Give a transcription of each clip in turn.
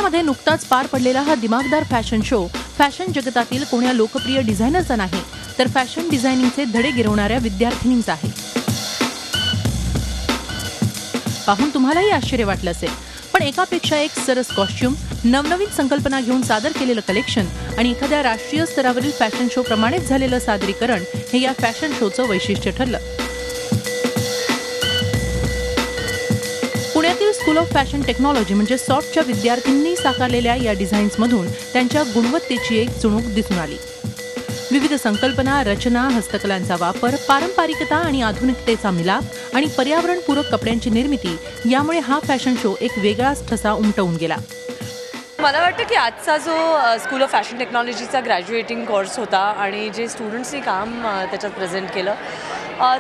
पुण्यामध्ये नुकताच पार पडलेला हा दिमागदार फॅशन शो फॅशन जगतातील कोण्या लोकप्रिय डिझायनरचा नाही, तर फॅशन डिझायनिंगचे धडे गिरवणाऱ्या विद्यार्थिनींचा आहे. पाहून तुम्हालाही आश्चर्य वाटलं असेल, पण एकापेक्षा एक सरस कॉस्ट्यूम, नवनवीन संकल्पना घेऊन सादर केलेलं कलेक्शन आणि एखाद्या राष्ट्रीय स्तरावरील फॅशन शो प्रमाणेच झालेलं सादरीकरण हे या फॅशन शोचं वैशिष्ट्य ठरलं. पुण्यातील स्कूल ऑफ फॅशन टेक्नॉलॉजी म्हणजे सॉफ्टच्या विद्यार्थ्यांनी साकारलेल्या या डिझाईन्समधून त्यांच्या गुणवत्तेची एक चुणूक दिसून आली. विविध संकल्पना, रचना, हस्तकलांचा वापर, पारंपरिकता आणि आधुनिकतेचा मिलाप आणि पर्यावरणपूरक कपड्यांची निर्मिती यामुळे हा फॅशन शो एक वेगळाच ठसा उमटवून गेला. मला वाटतं की आजचा जो स्कूल ऑफ फॅशन टेक्नॉलॉजीचा ग्रॅज्युएटिंग कोर्स होता आणि जे स्टुडंट्सनी काम त्याच्यात प्रेझेंट केलं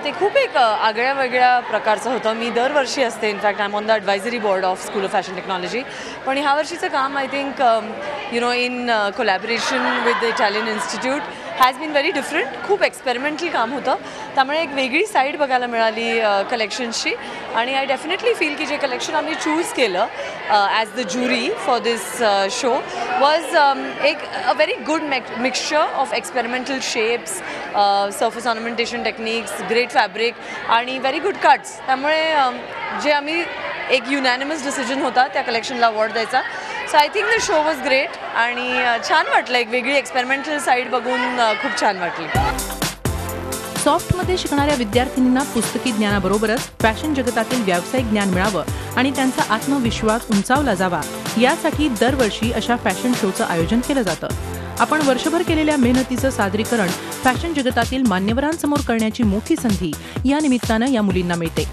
ते खूप एक आगळ्या वेगळ्या प्रकारचं होतं. मी दरवर्षी असते, in fact I am on the advisory board of school of fashion technology. पण ह्या वर्षीचं काम I think in collaboration with the Italian institute has been very different. खूप एक्सपेरिमेंटल काम होतं, त्यामुळे एक वेगळी साईड बघायला मिळाली कलेक्शन्सची. आणि आय डेफिनेटली फील की जे कलेक्शन आम्ही चूज केलं as the jury for this show was एक a very good mixture of experimental shapes, surface ornamentation techniques, great fabric आणि व्हेरी गुड कट्स. त्यामुळे जे आम्ही एक युनॅनिमस डिसिजन होता त्या कलेक्शनला अवॉर्ड द्यायचा. So I think the show was great आणि छान वाटलं. एक वेगळी एक्सपेरिमेंटल साईड बघून खूप छान वाटली. सॉफ्टमध्ये शिकणाऱ्या विद्यार्थिनींना पुस्तकी ज्ञानाबरोबरच फॅशन जगतातील व्यावसायिक ज्ञान मिळावं आणि त्यांचा आत्मविश्वास उंचावला जावा यासाठी दरवर्षी अशा फॅशन शोचं आयोजन केलं जातं. आपण वर्षभर केलेल्या मेहनतीचं सादरीकरण फॅशन जगतातील मान्यवरांसमोर करण्याची मोठी संधी या निमित्तानं या मुलींना मिळते.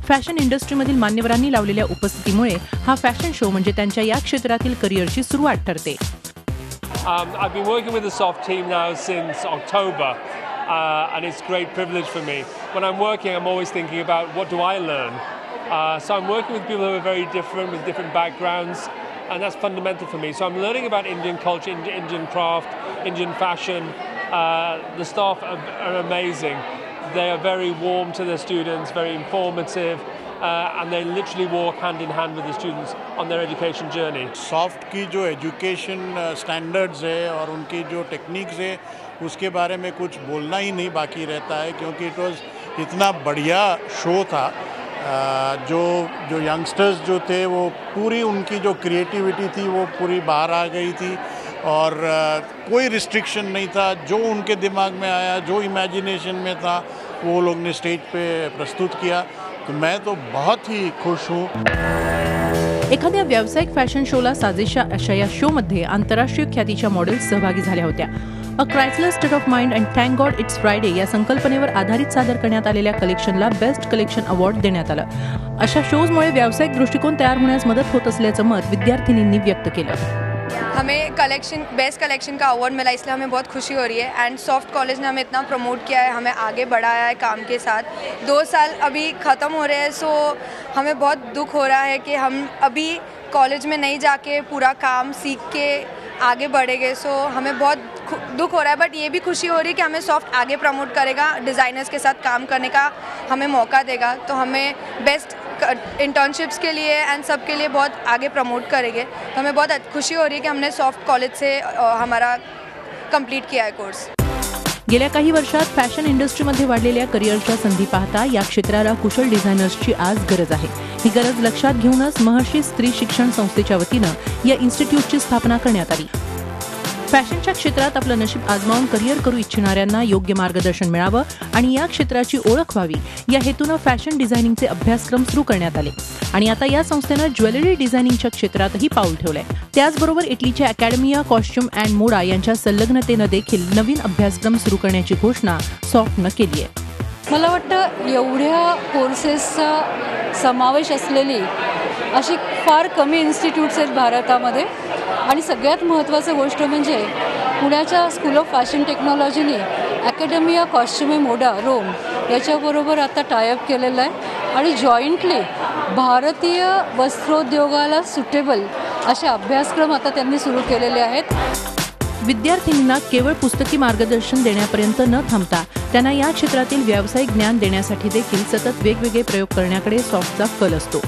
फॅशन इंडस्ट्रीमधील मान्यवरांनी लावलेल्या उपस्थितीमुळे हा फॅशन शो म्हणजे त्यांच्या या क्षेत्रातील करिअरची सुरुवात ठरते. I've been working with the Soft team now since October, and it's a great privilege for me. When I'm working, I'm always thinking about what do I learn. So I'm working with people who are very different, with different backgrounds, and that's fundamental for me. So I'm learning about Indian culture, Indian craft, Indian fashion. The staff are amazing. They are very warm to their students, very informative, and they literally walk hand in hand with the students on their education journey. Soft की जो education standards है और उनकी जो techniques है उसके बारे में कुछ बोलना ही नहीं बाकी रहता है, क्योंकि इट वाज इतना बढ़िया शो था. जो यंगस्टर्स जो थे वो पूरी उनकी जो क्रिएटिविटी थी वो पूरी बाहर आ गई थी और कोई रिस्ट्रिक्शन नहीं था. जो उनके दिमाग में आया, जो इमेजिनेशन में था, वो लोग ने स्टेज पे प्रस्तुत किया. तो मैं तो बहुत ही खुश हूँ. एखाद्या व्यावसायिक फॅशन शोला साजेशा अशा या शोमध्ये आंतरराष्ट्रीय ख्यातीच्या मॉडेल्स सहभागी झाल्या होत्या. A Chrysler state of mind and thank god it's Friday या संकल्पनेवर आधारित सादर करण्यात आलेल्या कलेक्शनला बेस्ट कलेक्शन अवॉर्ड देण्यात आलं. अशा शोजमुळे व्यावसायिक दृष्टिकोन तयार होण्यास मदत होत असल्याचं मत विद्यार्थिनींनी व्यक्त केलं. हमें बेस्ट कलेक्शन का अवार्ड मिला, इसलिए हमें बहुत खुशी हो रही है. एंड सॉफ्ट कॉलेज ने हमें इतना प्रमोट किया है, हमें आगे बढ़ाया है काम के साथ. 2 साल अभी ख़त्म हो रहे हैं, सो हमें बहुत दुख हो रहा है कि हम अभी कॉलेज में नहीं जाके पूरा काम सीख के आगे बढ़ेंगे. सो हमें बहुत दुख हो रहा है, बट ये भी खुशी हो रही है कि हमें सॉफ्ट आगे प्रमोट करेगा, डिज़ाइनर्स के साथ काम करने का हमें मौका देगा. तो हमें बेस्ट इंटर्नशिप्स के लिए एंड सब के लिए बहुत आगे प्रमोट करेंगे. तो हमें बहुत खुशी हो रही है कि हमने सॉफ्ट कॉलेज से हमारा कंप्लीट किया है कोर्स. गेल्या काही वर्षात फॅशन इंडस्ट्रीमध्ये वाढलेल्या करिअरच्या संधी पाहता या क्षेत्राला कुशल डिझायनर्सची आज गरज आहे. ही गरज लक्षात घेऊनच महर्षी स्त्री शिक्षण संस्थेच्या वतीनं या इन्स्टिट्यूटची स्थापना करण्यात आली. फॅशनच्या क्षेत्रात आपलं नशीब आजमावून करिअर करू इच्छिणाऱ्यांना योग्य मार्गदर्शन मिळावं आणि या क्षेत्राची ओळख व्हावी या हेतूनं फॅशन डिझायनिंगचे अभ्यासक्रम सुरू करण्यात आले. आणि आता या संस्थेनं ज्वेलरी डिझायनिंगच्या क्षेत्रातही पाऊल ठेवलंय. त्याचबरोबर इटलीच्या अकॅडमिया कॉस्ट्यूम अँड मोडा यांच्या संलग्नतेनं देखील नवीन अभ्यासक्रम सुरू करण्याची घोषणा सॉफ्टनं केली आहे. मला वाटतं एवढ्या कोर्सेसचा समावेश असलेली अशी फार कमी इन्स्टिट्यूट्स आहेत भारतामध्ये. आणि सगळ्यात महत्त्वाचं गोष्ट म्हणजे पुण्याच्या school of fashion टेक्नॉलॉजीने अकॅडमिया कॉस्ट्युमे Moda Rome याच्याबरोबर आता टायअप केलेलं आहे आणि जॉईंटली भारतीय वस्त्रोद्योगाला सुटेबल असे अभ्यासक्रम आता त्यांनी सुरू केलेले आहेत. विद्यार्थिनींना केवळ पुस्तकी मार्गदर्शन देण्यापर्यंत न थांबता त्यांना या क्षेत्रातील व्यावसायिक ज्ञान देण्यासाठी देखील सतत वेगवेगळे प्रयोग करण्याकडे सॉफ्टचा कल असतो.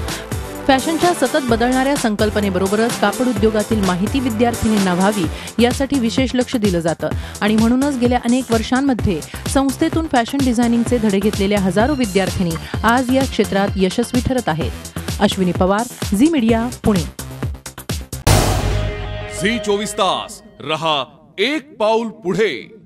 फॅशनच्या सतत बदलणाऱ्या संकल्पनेबरोबरच कापड उद्योगातील माहिती विद्यार्थिनींना व्हावी यासाठी विशेष लक्ष दिलं जातं आणि म्हणूनच गेल्या अनेक वर्षांमध्ये संस्थेतून फॅशन डिझायनिंगचे धडे घेतलेल्या हजारो विद्यार्थिनी आज या क्षेत्रात यशस्वी ठरत आहेत. Ashwini Pawar, Zee media, Pune. Zee 24 तास रहा एक पाऊल पुढे.